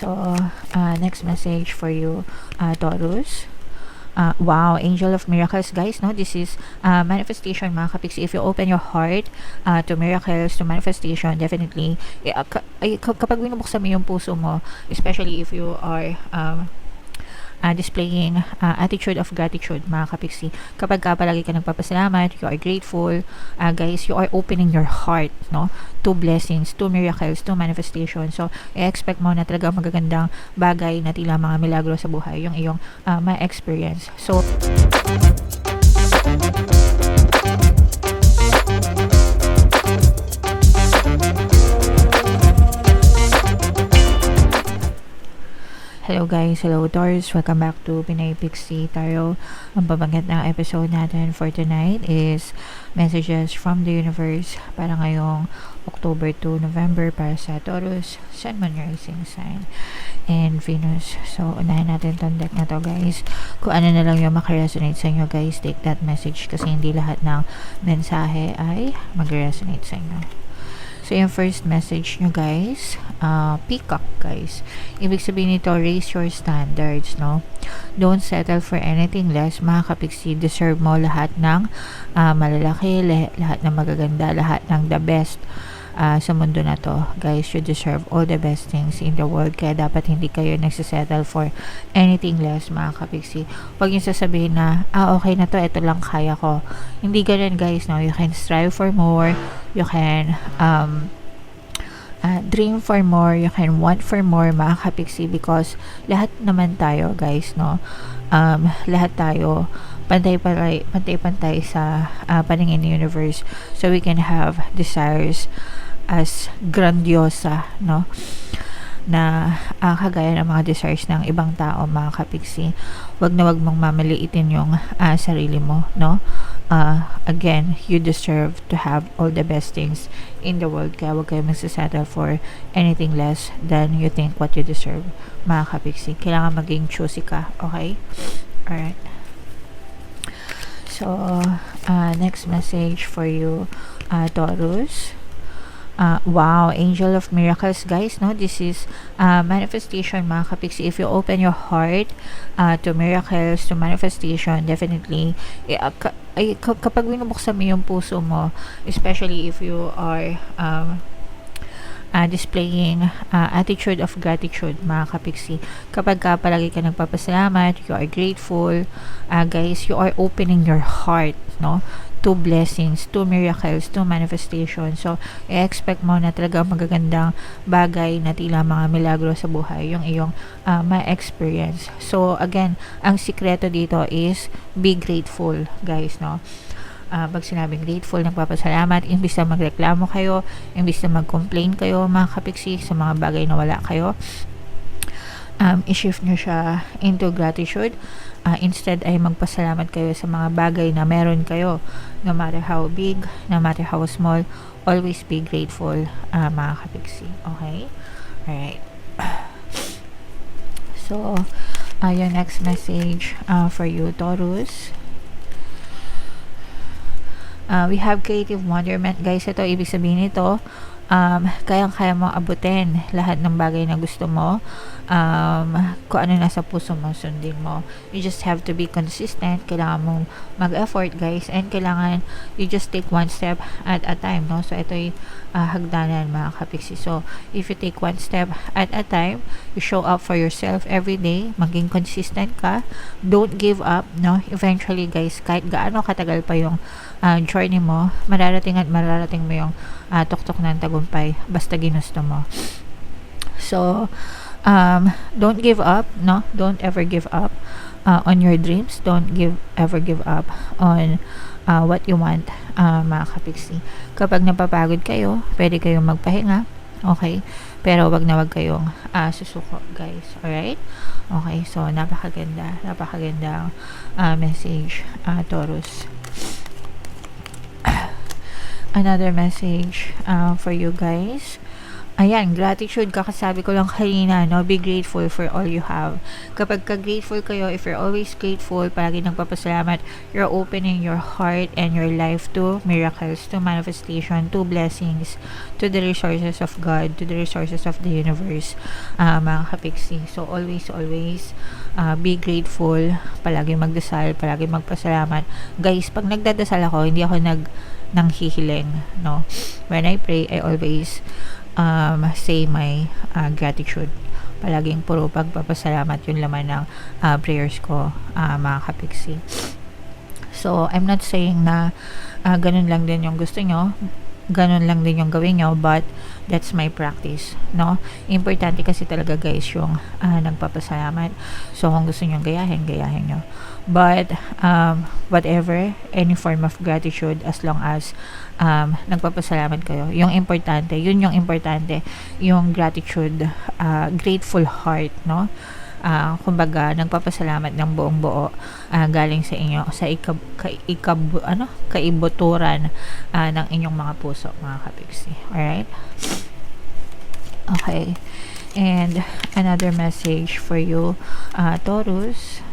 So, next message for you, Taurus. Wow, Angel of Miracles, guys, no? This is manifestation, mga kapiksi. If you open your heart to miracles, to manifestation, definitely, kapag binubuksan mo yung puso mo, especially if you are displaying attitude of gratitude, mga kapiksi. Kapag palagi ka nagpapasalamat, you are grateful, guys, you are opening your heart, no, to blessings, to miracles, to manifestation. So, i-expect mo na talaga magagandang bagay na tila mga milagro sa buhay yung iyong ma-experience. So, hello guys, hello Taurus, welcome back to Pinay Pixie Tarot. Ang pabanggit ng episode natin for tonight is messages from the universe para ngayong October to November para sa Taurus, Sun, Moon, Rising Sign, and Venus. So, unahin natin tong deck na to, guys. Kung ano na lang yung makaresonate sa inyo, guys, take that message kasi hindi lahat ng mensahe ay mag-resonate sa inyo. So, yung first message nyo, guys, peacock, guys. Ibig sabihin nito, raise your standards, no? Don't settle for anything less. Mga kapiksi, deserve mo lahat ng malalaki, lahat ng magaganda, lahat ng the best sa mundo na to. Guys, you deserve all the best things in the world. Kaya dapat hindi kayo nagsisettle for anything less, mga kapiksi. Huwag yung sasabihin na, okay na to, ito lang kaya ko. Hindi ganun, guys, no? You can strive for more. You can dream for more, you can want for more, mga kapiksi, because lahat naman tayo, guys, no, lahat tayo pantay-pantay sa paningin ng universe, so we can have desires as grandiosa, no, na kagaya ng mga desires ng ibang tao, mga kapiksi. Wag na wag mong mamaliitin yung sarili mo, no. Again, you deserve to have all the best things in the world, kaya wag kayo magsasettle for anything less than you think what you deserve, mga kapiksi. Kailangan maging choosy ka, okay? Alright. So, next message for you, Taurus. Wow, Angel of Miracles, guys, no? This is manifestation, mga kapiksi. If you open your heart to miracles, to manifestation, definitely, kapag binubuksan mo yung puso mo, especially if you are displaying attitude of gratitude, mga kapiksi. Kapag palagi ka nagpapasalamat, you are grateful, guys, you are opening your heart, no, to blessings, to miracles, to manifestation. So, i-expect mo na talaga magagandang bagay na tila mga milagro sa buhay yung iyong ma-experience. So, again, ang sikreto dito is be grateful, guys, no? Pag sinabing grateful, nagpapasalamat, imbis na magreklamo kayo, imbis na mag-complain kayo, mga kapiksi, sa mga bagay na wala kayo, i-shift nyo siya into gratitude. Instead ay magpasalamat kayo sa mga bagay na meron kayo, no matter how big, no matter how small. Always be grateful, mga kapiksi. Okay? Alright. So, your next message for you, Taurus. We have creative wonderment, guys. Ito, ibig sabihin nito, kayang-kaya mong abutin lahat ng bagay na gusto mo. Kung ano nasa puso mo, sundin mo. You just have to be consistent. Kailangan mong mag-effort, guys, and kailangan you just take one step at a time, no? So, ito'y hagdanan, mga kapiksi. So, if you take one step at a time, you show up for yourself every day, maging consistent ka, don't give up, no? Eventually, guys, kahit gaano katagal pa yung journey mo, mararating mo yung tuktok ng tagumpay, basta ginusto mo. So, don't give up, no? Don't ever give up on your dreams. Don't ever give up on what you want, mga kapiksi. Kapag napapagod kayo, pwede kayong magpahinga, okay? Pero wag na wag kayong susuko, guys. Alright? Okay, so napakagandang message, Taurus. Another message for you guys. Ayan, gratitude, kakasabi ko lang kanina, no? Be grateful for all you have. Kapag ka-grateful kayo, if you're always grateful, palagi nagpapasalamat, you're opening your heart and your life to miracles, to manifestation, to blessings, to the resources of God, to the resources of the universe, mga kapiksi. So, always, be grateful, palagi magdasal, palagi magpasalamat. Guys, pag nagdadasal ako, hindi ako nang hihiling, no? When I pray, I always say my gratitude. Palaging puro pagpapasalamat yung laman ng prayers ko, mga kapiksi. So, I'm not saying na ganun lang din yung gusto nyo, ganun lang din yung gawin nyo, but that's my practice, no? Importante kasi talaga guys yung nagpapasalamat. So, kung gusto nyo gayahin nyo. But, whatever, any form of gratitude, as long as nagpapasalamat kayo, yun yung importante, yung gratitude, grateful heart, no? Kumbaga, nagpapasalamat ng buong buo, galing sa inyo, sa kaibuturan ng inyong mga puso, mga kapiksi. Alright? Okay. And another message for you, Taurus.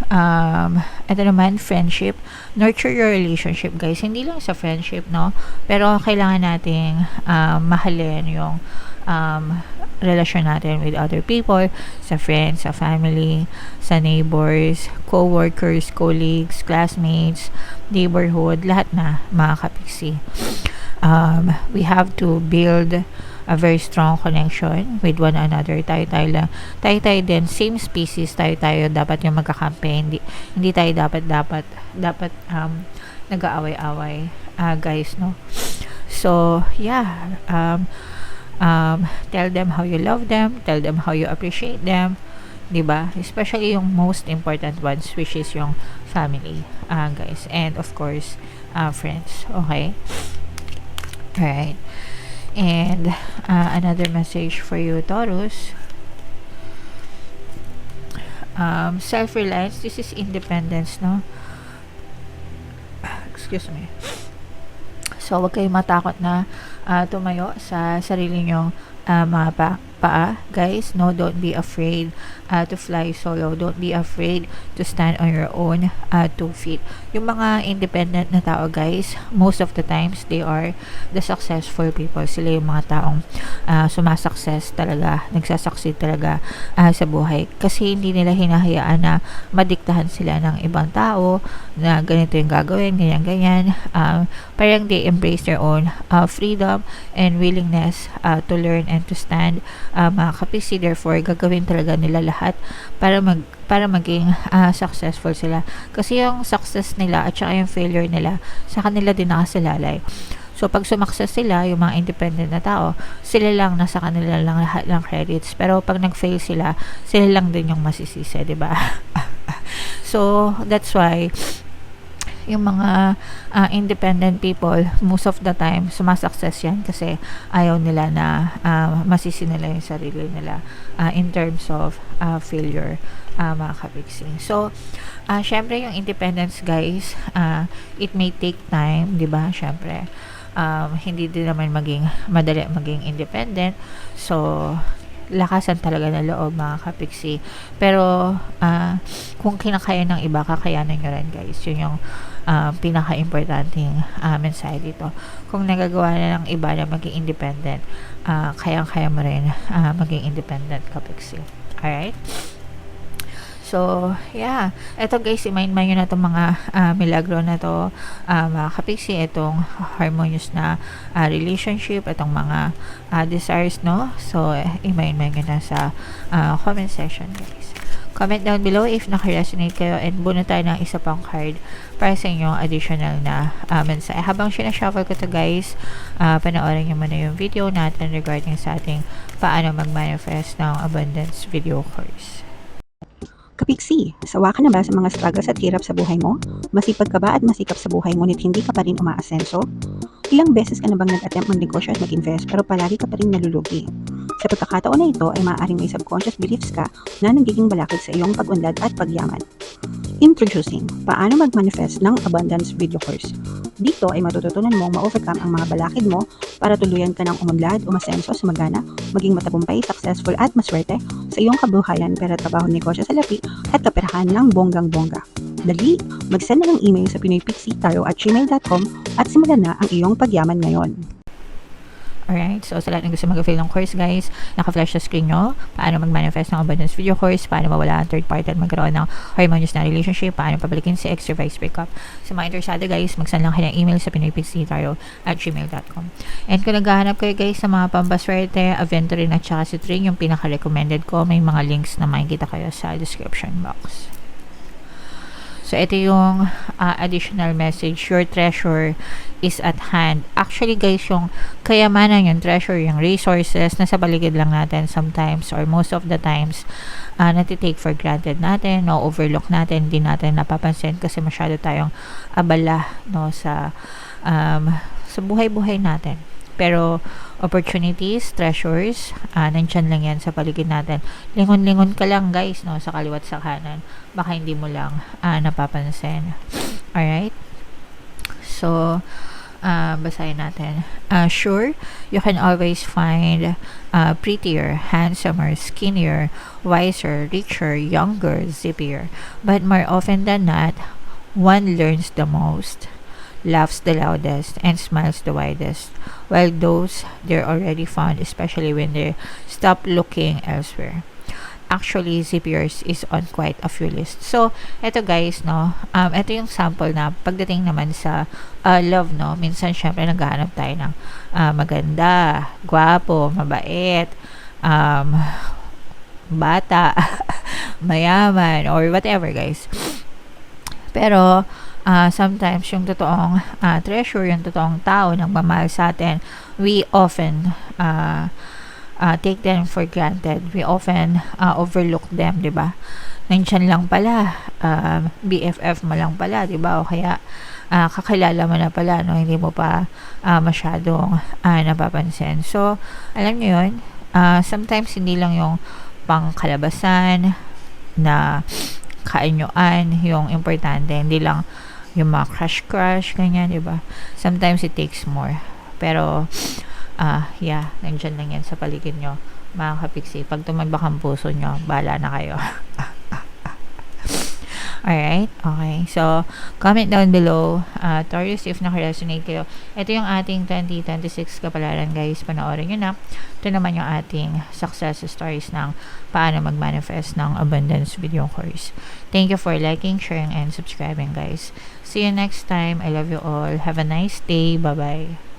Ito naman, friendship. Nurture your relationship, guys. Hindi lang sa friendship, no? Pero kailangan nating mahalin yung relasyon natin with other people, sa friends, sa family, sa neighbors, co-workers, colleagues, classmates, neighborhood, lahat na, mga kapiksi. We have to build a very strong connection with one another. Tayo din, same species, tayo dapat yung magkakampi. Hindi tayo dapat nag-aaway-away, guys, no? So, yeah, tell them how you love them, tell them how you appreciate them, diba? Especially yung most important ones, which is yung family, guys, and of course, friends. Okay? Alright. And another message for you, Taurus. Self-reliance. This is independence, no? Excuse me. So, wag kayong matakot na tumayo sa sarili nyong mga paa, guys. No, don't be afraid to fly solo. Don't be afraid to stand on your own 2 feet. Yung mga independent na tao, guys, most of the times, they are the successful people. Sila yung mga taong sumasukses talaga, nagsasucceed talaga sa buhay. Kasi hindi nila hinahayaan na madiktahan sila ng ibang tao na ganito yung gagawin, ganyan. Parang they embrace their own freedom and willingness to learn and to stand, mga kapisi. Therefore, gagawin talaga nila lahat para maging successful sila. Kasi yung success nila at saka yung failure nila, sa kanila din nakasalalay. So, pag sumakses sila, yung mga independent na tao, sila lang, nasa kanila lang lahat ng credits. Pero pag nag-fail sila lang din yung masisisi, diba? So, that's why yung mga independent people, most of the time, sumasukses yan kasi ayaw nila na masisi nila yung sarili nila in terms of failure, mga kapiksi. So, syempre yung independence, guys, it may take time, di ba? Syempre, hindi din naman madali maging independent. So, lakasan talaga ng loob, mga kapiksi. Pero, kung kinakaya ng iba, kakayanan nyo rin, guys. Yun yung pinaka-importanting mensahe dito. Kung nagagawa na ng iba na maging independent, kayang-kaya mo rin maging independent, kapiksi. Alright? So, yeah. Ito, guys, i-mind nyo na itong mga milagro na to, mga kapiksi, itong harmonious na relationship, itong mga desires, no? So, i-mind nyo na sa comment section, guys. Comment down below if naka-resonate kayo, and buno tayo ng isa pang card para sa inyong additional na mensahe. Habang sinashuffle ko to, guys, panoorin nyo muna yung video natin regarding sa ating paano mag-manifest ng abundance video course. Kapiksi, sawa ka na ba sa mga struggles at hirap sa buhay mo? Masipag ka ba at masikap sa buhay ngunit hindi ka pa rin umaasenso? Ilang beses ka na bang nag-attempt mag-negosyo at mag-invest pero palagi ka pa rin nalulugi? Sa pagkakataon na ito ay maaaring may subconscious beliefs ka na nagiging balakid sa iyong pag-unlad at pagyaman. Introducing, paano mag-manifest ng abundance video course. Dito ay matututunan mong ma-overcome ang mga balakid mo para tuluyan ka ng umunlad, umasenso, sumagana, maging matagumpay, successful at maswerte sa iyong kabuhayan, pera, trabaho, negosyo, salapi at kaperahan ng bonggang-bongga. Dali, mag-send na ng email sa pinoypixie@gmail.com at simulan na ang iyong pagyaman ngayon. Alright, so sa lahat ng gusto mag-avail ng course guys, naka-flash sa screen nyo, paano mag-manifest ng abundance video course, paano mawala ang third party at magkaroon ng harmonious na relationship, paano pabalikin si ex, reverse breakup. Sa mga interesado guys, mag-send lang kayo ng email sa pinoypixie@gmail.com. And kung naghahanap kayo guys sa mga pambaswerte, Aventurin at saka Citrine, yung pinaka-recommended ko, may mga links na makikita kayo sa description box. So, ito yung additional message. Your treasure is at hand. Actually, guys, yung kayamanan, yung treasure, yung resources, nasa paligid lang natin sometimes or most of the times, natitake for granted natin, no, overlook natin, hindi natin napapansin kasi masyado tayong abala, no, sa buhay-buhay natin. Pero, opportunities, treasures, nandyan lang yan sa paligid natin. Lingon-lingon ka lang guys, no, sa kaliwat sa kanan. Baka hindi mo lang napapansin. Alright? So, basahin natin. Sure, you can always find prettier, handsomer, skinnier, wiser, richer, younger, zippier. But more often than not, one learns the most, laughs the loudest, and smiles the widest, while those they're already found, especially when they stop looking elsewhere. Actually, zippiers is on quite a few lists. So, eto guys, no, eto yung sample na pagdating naman sa love, no, minsan syempre naghahanap tayo ng maganda, gwapo, mabait, bata, mayaman, or whatever guys. Pero, sometimes yung totoong treasure, yung totoong tao nang mamahal sa atin, we often take them for granted. We often overlook them, di ba? Nandiyan lang pala, BFF mo lang pala, di ba? O kaya kakilala mo na pala, no? Hindi mo pa masyadong napapansin. So, alam nyo yun, sometimes hindi lang yung pangkalabasan na kaanyuan yung importante, hindi lang yung mga crush, ganyan, diba? Sometimes it takes more. Pero, yeah, nandyan lang yan sa paligid nyo, mga kapiksi. Pag tumagbak ang puso nyo, bahala na kayo. Alright, okay. So, comment down below, Taurus, if naka-resonate kayo. Ito yung ating 2026 kapalaran, guys. Panoorin nyo na. Ito naman yung ating success stories ng paano mag-manifest ng abundance video course. Thank you for liking, sharing, and subscribing, guys. See you next time. I love you all. Have a nice day. Bye-bye.